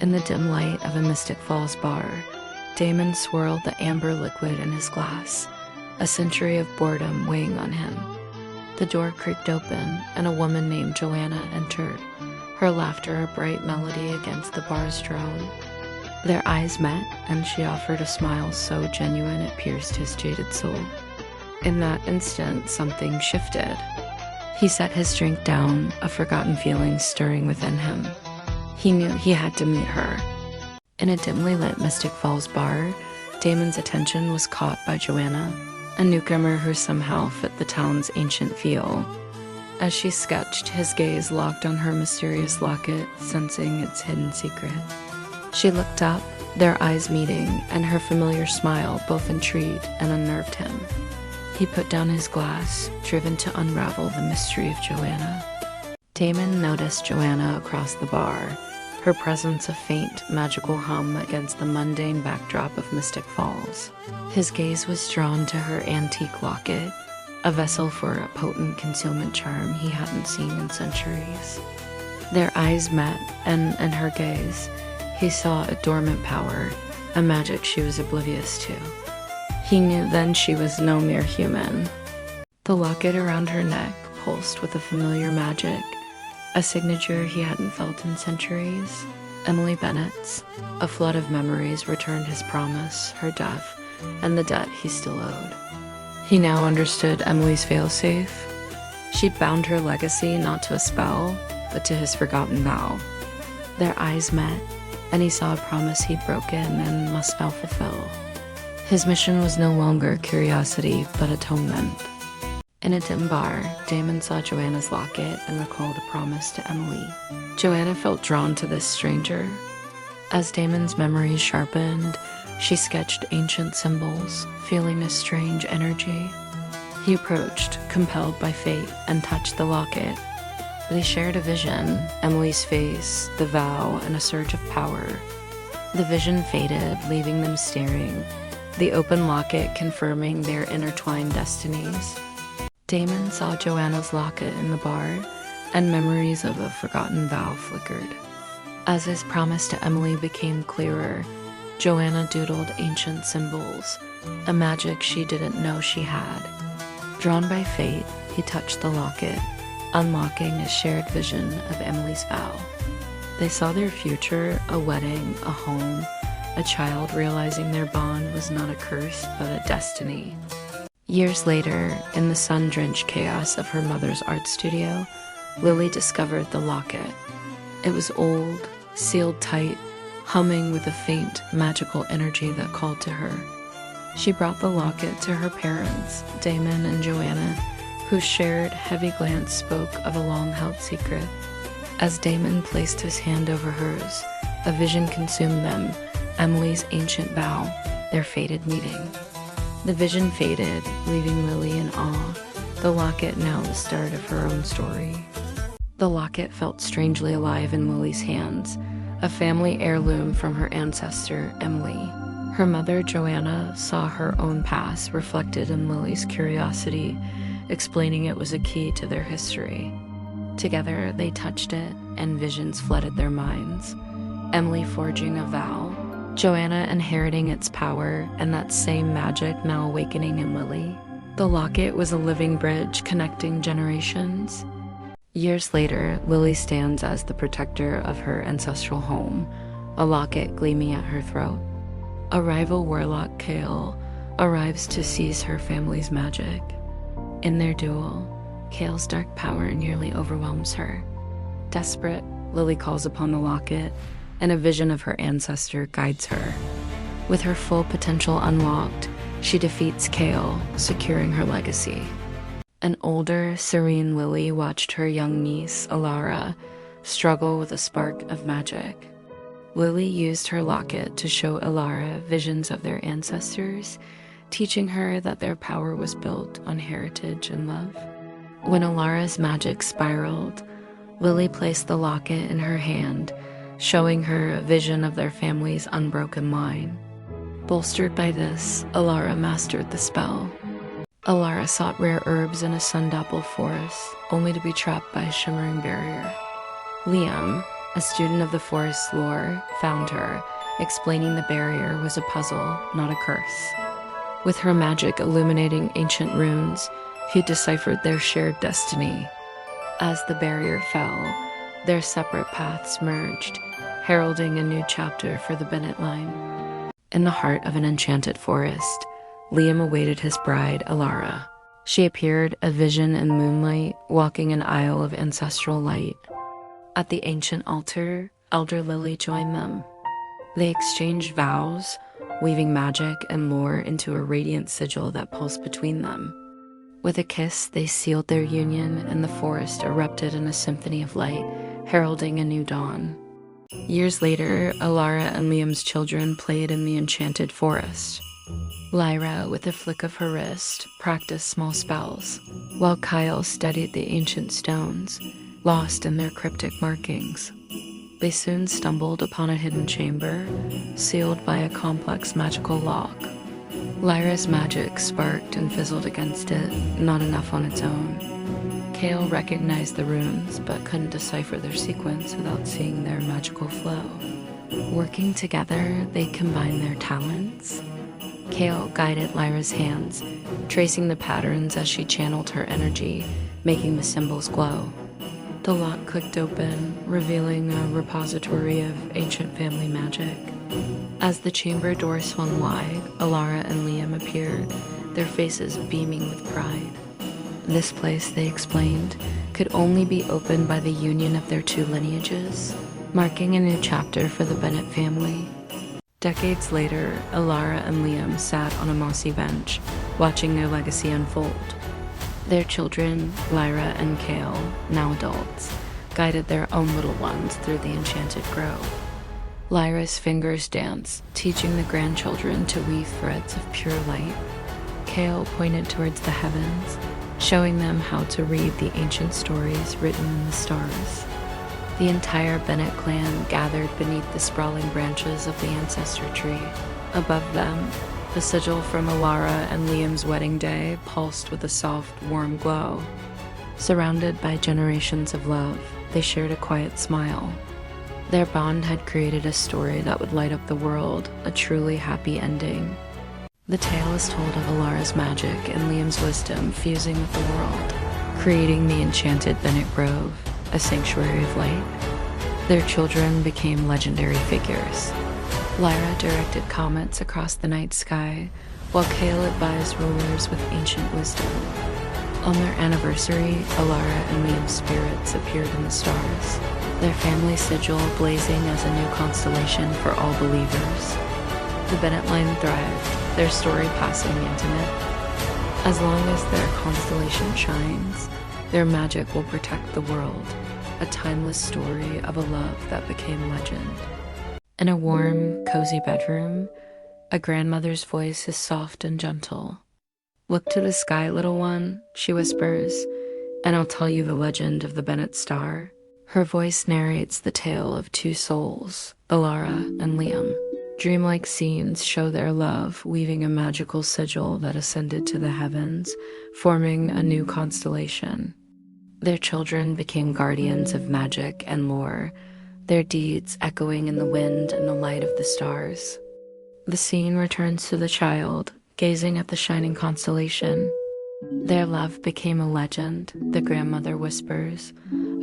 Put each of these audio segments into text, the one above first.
In the dim light of a Mystic Falls bar, Damon swirled the amber liquid in his glass, a century of boredom weighing on him. The door creaked open, and a woman named Joanna entered, her laughter a bright melody against the bar's drone. Their eyes met, and she offered a smile so genuine it pierced his jaded soul. In that instant, something shifted. He set his drink down, a forgotten feeling stirring within him. He knew he had to meet her. In a dimly lit Mystic Falls bar, Damon's attention was caught by Joanna, a newcomer who somehow fit the town's ancient feel. As she sketched, his gaze locked on her mysterious locket, sensing its hidden secret. She looked up, their eyes meeting, and her familiar smile both intrigued and unnerved him. He put down his glass, driven to unravel the mystery of Joanna. Damon noticed Joanna across the bar, her presence a faint, magical hum against the mundane backdrop of Mystic Falls. His gaze was drawn to her antique locket, a vessel for a potent concealment charm he hadn't seen in centuries. Their eyes met, and in her gaze, he saw a dormant power, a magic she was oblivious to. He knew then she was no mere human. The locket around her neck pulsed with a familiar magic, a signature he hadn't felt in centuries. Emily Bennett's. A flood of memories returned his promise, her death, and the debt he still owed. He now understood Emily's failsafe. She'd bound her legacy not to a spell, but to his forgotten vow. Their eyes met, and he saw a promise he'd broken and must now fulfill. His mission was no longer curiosity, but atonement. In a dim bar, Damon saw Joanna's locket and recalled a promise to Emily. Joanna felt drawn to this stranger. As Damon's memories sharpened, she sketched ancient symbols, feeling a strange energy. He approached, compelled by fate, and touched the locket. They shared a vision, Emily's face, the vow, and a surge of power. The vision faded, leaving them staring, the open locket confirming their intertwined destinies. Damon saw Joanna's locket in the bar, and memories of a forgotten vow flickered. As his promise to Emily became clearer, Joanna doodled ancient symbols, a magic she didn't know she had. Drawn by fate, he touched the locket, unlocking a shared vision of Emily's vow. They saw their future, a wedding, a home, a child realizing their bond was not a curse but a destiny. Years later, in the sun-drenched chaos of her mother's art studio, Lily discovered the locket. It was old, sealed tight, humming with a faint, magical energy that called to her. She brought the locket to her parents, Damon and Joanna, whose shared, heavy glance spoke of a long-held secret. As Damon placed his hand over hers, a vision consumed them, Emily's ancient vow, their fated meeting. The vision faded, leaving Lily in awe, the locket now the start of her own story. The locket felt strangely alive in Lily's hands, a family heirloom from her ancestor, Emily. Her mother, Joanna, saw her own past reflected in Lily's curiosity, explaining it was a key to their history. Together, they touched it, and visions flooded their minds. Emily forging a vow, Joanna inheriting its power, and that same magic now awakening in Lily. The locket was a living bridge connecting generations. Years later, Lily stands as the protector of her ancestral home, a locket gleaming at her throat. A rival warlock, Kale, arrives to seize her family's magic. In their duel, Kale's dark power nearly overwhelms her. Desperate, Lily calls upon the locket, and a vision of her ancestor guides her. With her full potential unlocked, she defeats Kale, securing her legacy. An older, serene Lily watched her young niece, Alara, struggle with a spark of magic. Lily used her locket to show Alara visions of their ancestors, teaching her that their power was built on heritage and love. When Alara's magic spiraled, Lily placed the locket in her hand, showing her a vision of their family's unbroken line. Bolstered by this, Alara mastered the spell. Alara sought rare herbs in a sun-dappled forest, only to be trapped by a shimmering barrier. Liam, A student of the forest lore found her, explaining the barrier was a puzzle, not a curse. With her magic illuminating ancient runes, he deciphered their shared destiny. As the barrier fell, their separate paths merged, heralding a new chapter for the Bennett line. In the heart of an enchanted forest, Liam awaited his bride, Alara. She appeared, a vision in moonlight, walking an aisle of ancestral light. At the ancient altar, Elder Lily joined them. They exchanged vows, weaving magic and lore into a radiant sigil that pulsed between them. With a kiss, they sealed their union, and the forest erupted in a symphony of light, heralding a new dawn. Years later, Alara and Liam's children played in the enchanted forest. Lyra, with a flick of her wrist, practiced small spells, while Kyle studied the ancient stones, lost in their cryptic markings. They soon stumbled upon a hidden chamber, sealed by a complex magical lock. Lyra's magic sparked and fizzled against it, not enough on its own. Kale recognized the runes, but couldn't decipher their sequence without seeing their magical flow. Working together, they combined their talents. Kale guided Lyra's hands, tracing the patterns as she channeled her energy, making the symbols glow. The lock clicked open, revealing a repository of ancient family magic. As the chamber door swung wide, Alara and Liam appeared, their faces beaming with pride. This place, they explained, could only be opened by the union of their two lineages, marking a new chapter for the Bennett family. Decades later, Alara and Liam sat on a mossy bench, watching their legacy unfold. Their children, Lyra and Kale, now adults, guided their own little ones through the enchanted grove. Lyra's fingers danced, teaching the grandchildren to weave threads of pure light. Kale pointed towards the heavens, showing them how to read the ancient stories written in the stars. The entire Bennett clan gathered beneath the sprawling branches of the ancestor tree. Above them, the sigil from Alara and Liam's wedding day pulsed with a soft, warm glow. Surrounded by generations of love, they shared a quiet smile. Their bond had created a story that would light up the world, a truly happy ending. The tale is told of Alara's magic and Liam's wisdom fusing with the world, creating the enchanted Bennett Grove, a sanctuary of light. Their children became legendary figures. Lyra directed comets across the night sky, while Kale advised rulers with ancient wisdom. On their anniversary, Alara and Liam's spirits appeared in the stars, their family sigil blazing as a new constellation for all believers. The Bennett line thrived, their story passing intimate. As long as their constellation shines, their magic will protect the world, a timeless story of a love that became legend. In a warm, cozy bedroom, a grandmother's voice is soft and gentle. "Look to the sky, little one," she whispers, "and I'll tell you the legend of the Bennett Star." Her voice narrates the tale of two souls, Alara and Liam. Dreamlike scenes show their love, weaving a magical sigil that ascended to the heavens, forming a new constellation. Their children became guardians of magic and lore, their deeds echoing in the wind and the light of the stars. The scene returns to the child, gazing at the shining constellation. Their love became a legend, the grandmother whispers,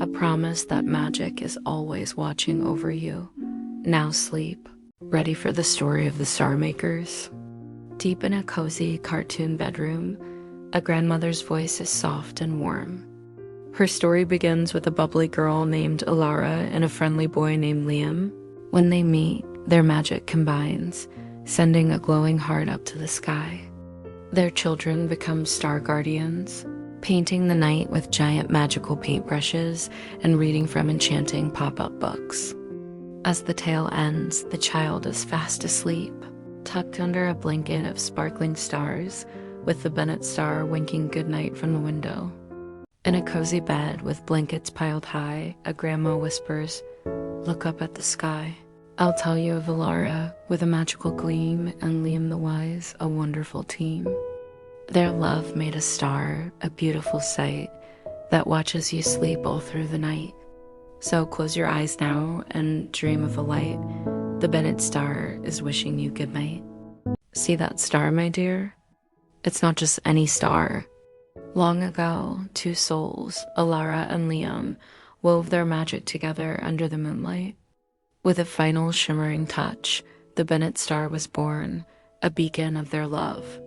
a promise that magic is always watching over you. Now sleep, ready for the story of the star makers. Deep in a cozy cartoon bedroom, a grandmother's voice is soft and warm. Her story begins with a bubbly girl named Alara and a friendly boy named Liam. When they meet, their magic combines, sending a glowing heart up to the sky. Their children become star guardians, painting the night with giant magical paintbrushes and reading from enchanting pop-up books. As the tale ends, the child is fast asleep, tucked under a blanket of sparkling stars, with the Bennett star winking goodnight from the window. In a cozy bed with blankets piled high, a grandma whispers, "Look up at the sky. I'll tell you of Alara with a magical gleam and Liam the Wise, a wonderful team." Their love made a star, a beautiful sight that watches you sleep all through the night. So close your eyes now and dream of a light. The Bennett star is wishing you good night. See that star, my dear? It's not just any star. Long ago, two souls, Alara and Liam, wove their magic together under the moonlight. With a final shimmering touch, the Bennett star was born, a beacon of their love.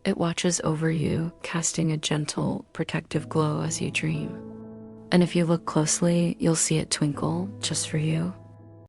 It watches over you, casting a gentle, protective glow as you dream. And if you look closely, you'll see it twinkle just for you.